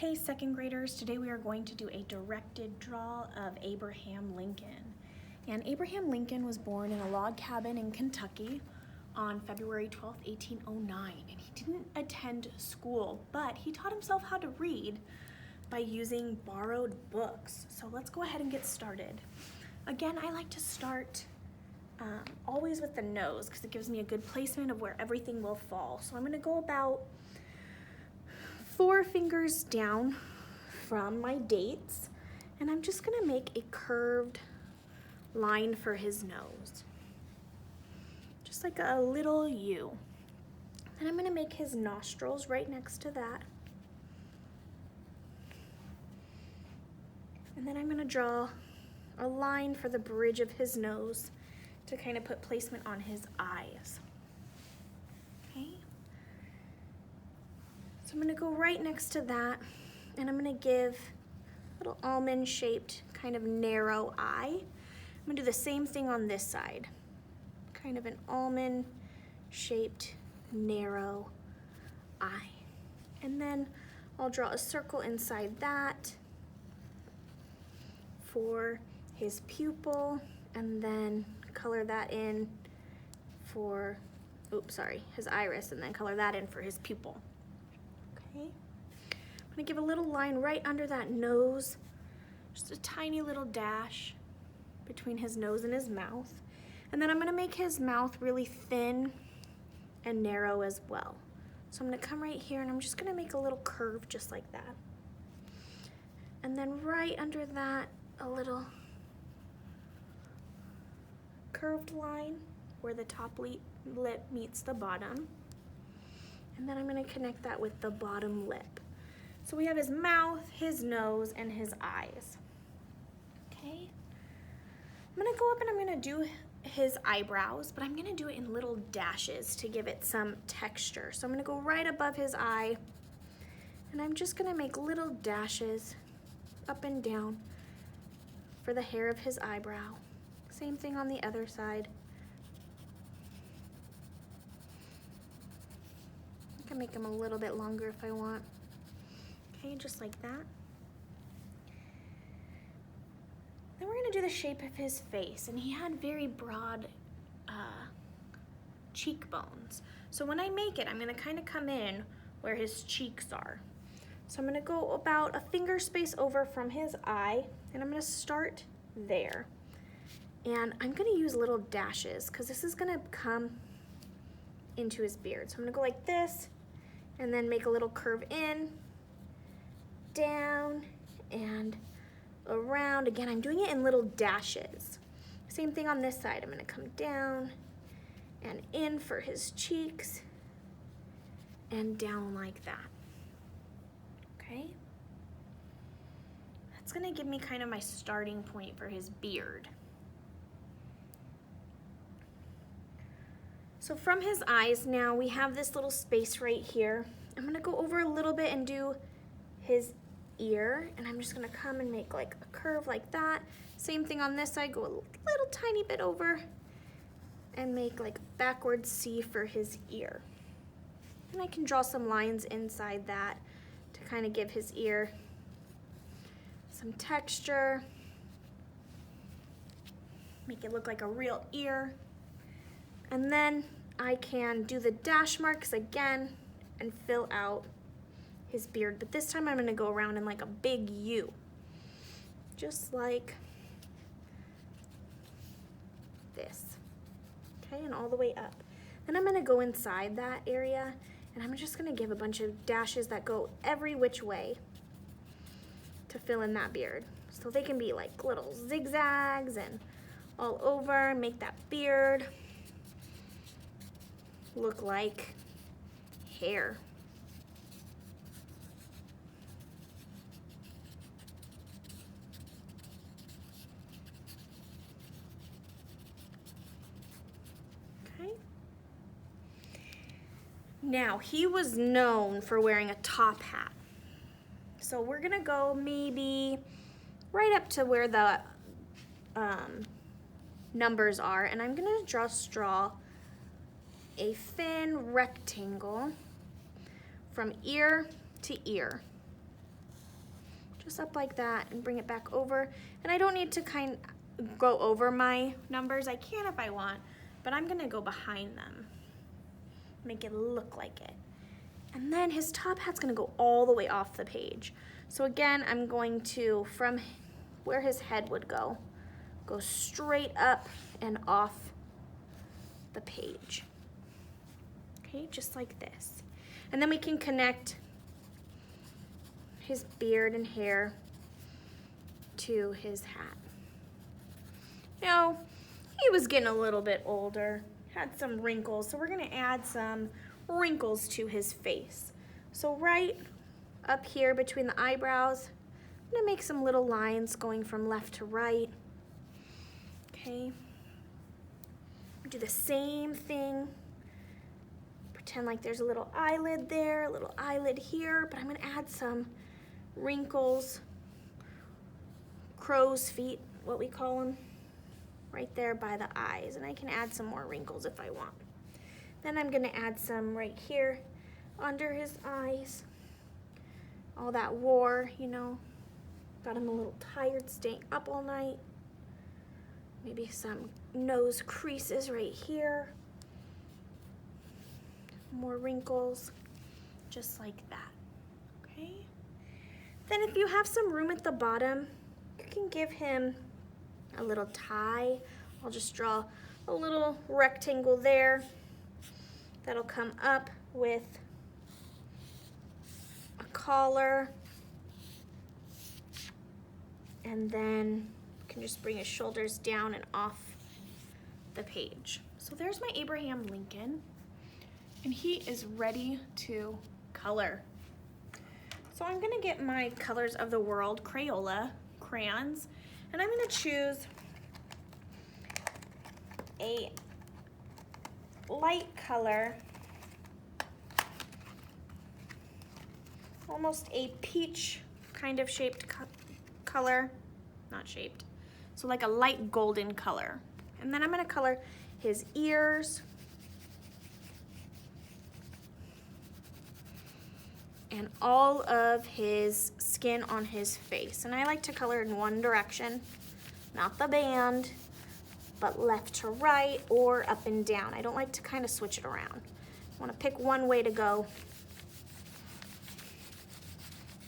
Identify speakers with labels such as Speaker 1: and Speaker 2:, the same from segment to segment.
Speaker 1: Hey second graders, today we are going to do a directed draw of Abraham Lincoln. And Abraham Lincoln was born in a log cabin in Kentucky on February 12, 1809. And he didn't attend school, but he taught himself how to read by using borrowed books. So let's go ahead and get started. Again, I like to start always with the nose because it gives me a good placement of where everything will fall. So I'm gonna go about 4 fingers down from my dates, and I'm just gonna make a curved line for his nose, just like a little U. Then I'm gonna make his nostrils right next to that. And then I'm gonna draw a line for the bridge of his nose to kind of put placement on his eyes. Okay. So I'm gonna go right next to that, and I'm gonna give a little almond-shaped, kind of narrow eye. I'm gonna do the same thing on this side. Kind of an almond-shaped, narrow eye. And then I'll draw a circle inside that for his pupil, and then color that in for, his iris, and then color that in for his pupil. Okay. I'm gonna give a little line right under that nose, just a tiny little dash between his nose and his mouth. And then I'm gonna make his mouth really thin and narrow as well. So I'm gonna come right here and I'm just gonna make a little curve just like that. And then right under that, a little curved line where the top lip meets the bottom. And then I'm gonna connect that with the bottom lip. So we have his mouth, his nose, and his eyes. Okay. I'm gonna go up and I'm gonna do his eyebrows, but I'm gonna do it in little dashes to give it some texture. So I'm gonna go right above his eye, and I'm just gonna make little dashes up and down for the hair of his eyebrow. Same thing on the other side. I can make them a little bit longer if I want. Okay, just like that. Then we're gonna do the shape of his face, and he had very broad cheekbones. So when I make it, I'm gonna kind of come in where his cheeks are. So I'm gonna go about a finger space over from his eye, and I'm gonna start there. And I'm gonna use little dashes because this is gonna come into his beard. So I'm gonna go like this, and then make a little curve in, down, and around. Again, I'm doing it in little dashes. Same thing on this side. I'm gonna come down and in for his cheeks, and down like that. Okay? That's gonna give me kind of my starting point for his beard. So from his eyes now, we have this little space right here. I'm gonna go over a little bit and do his ear, and I'm just gonna come and make like a curve like that. Same thing on this side, go a little tiny bit over and make like a backwards C for his ear. And I can draw some lines inside that to kind of give his ear some texture, make it look like a real ear. And then I can do the dash marks again and fill out his beard, but this time I'm gonna go around in like a big U, just like this, okay, and all the way up. Then I'm gonna go inside that area, and I'm just gonna give a bunch of dashes that go every which way to fill in that beard. So they can be like little zigzags and all over, make that beard look like hair. Okay. Now, he was known for wearing a top hat. So we're gonna go maybe right up to where the numbers are, and I'm gonna just draw a thin rectangle from ear to ear. just up like that and bring it back over. And I don't need to go over my numbers. I can if I want, but I'm gonna go behind them. Make it look like it. And then his top hat's gonna go all the way off the page. So again, I'm going to, from where his head would go straight up and off the page. Okay, just like this. And then we can connect his beard and hair to his hat. Now, he was getting a little bit older, had some wrinkles, so we're gonna add some wrinkles to his face. So right up here between the eyebrows, I'm gonna make some little lines going from left to right. Okay. Do the same thing. Pretend like there's a little eyelid there, a little eyelid here, but I'm gonna add some wrinkles, crow's feet, what we call them, right there by the eyes. And I can add some more wrinkles if I want. Then I'm gonna add some right here under his eyes. All that war, you know, got him a little tired, staying up all night. Maybe some nose creases right here. More wrinkles, just like that, okay? Then if you have some room at the bottom, you can give him a little tie. I'll just draw a little rectangle there that'll come up with a collar, and then you can just bring his shoulders down and off the page. So there's my Abraham Lincoln, and he is ready to color. So I'm gonna get my Colors of the World Crayola crayons, and I'm gonna choose a light color, almost a peach kind of shaped color, not shaped, so like a light golden color. And then I'm gonna color his ears and all of his skin on his face. And I like to color in one direction, not the band, but left to right or up and down. I don't like to kind of switch it around. I want to pick one way to go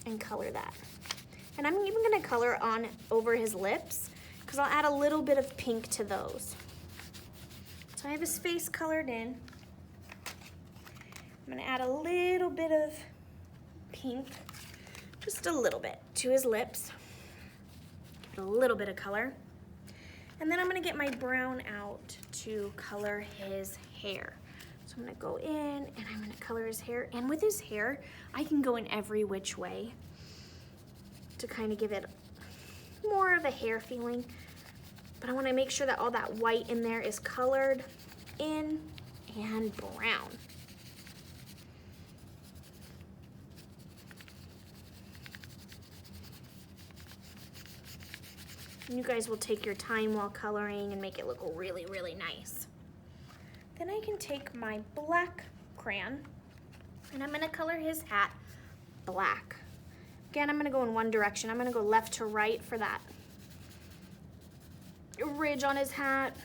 Speaker 1: and color that. And I'm even going to color on over his lips because I'll add a little bit of pink to those. So I have his face colored in. I'm going to add a little bit of pink, just a little bit, to his lips. Give it a little bit of color. And then I'm gonna get my brown out to color his hair. So I'm gonna go in and I'm gonna color his hair. And with his hair, I can go in every which way to kind of give it more of a hair feeling. But I wanna make sure that all that white in there is colored in and brown. And you guys will take your time while coloring and make it look really, really nice. Then I can take my black crayon and I'm gonna color his hat black. Again, I'm gonna go in one direction. I'm gonna go left to right for that ridge on his hat.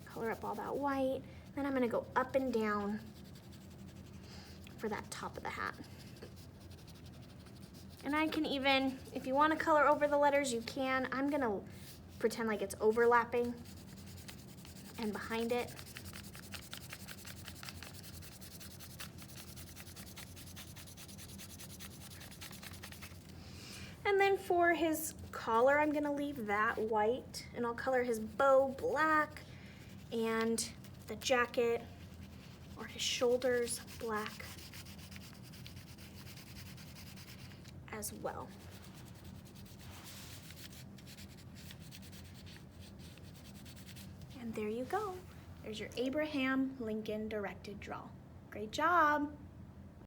Speaker 1: Color up all that white. Then I'm gonna go up and down for that top of the hat. And I can even, if you want to color over the letters, you can. I'm going to pretend like it's overlapping and behind it. And then for his collar, I'm going to leave that white, and I'll color his bow black and the jacket or his shoulders black as well. And there you go. There's your Abraham Lincoln directed draw. Great job.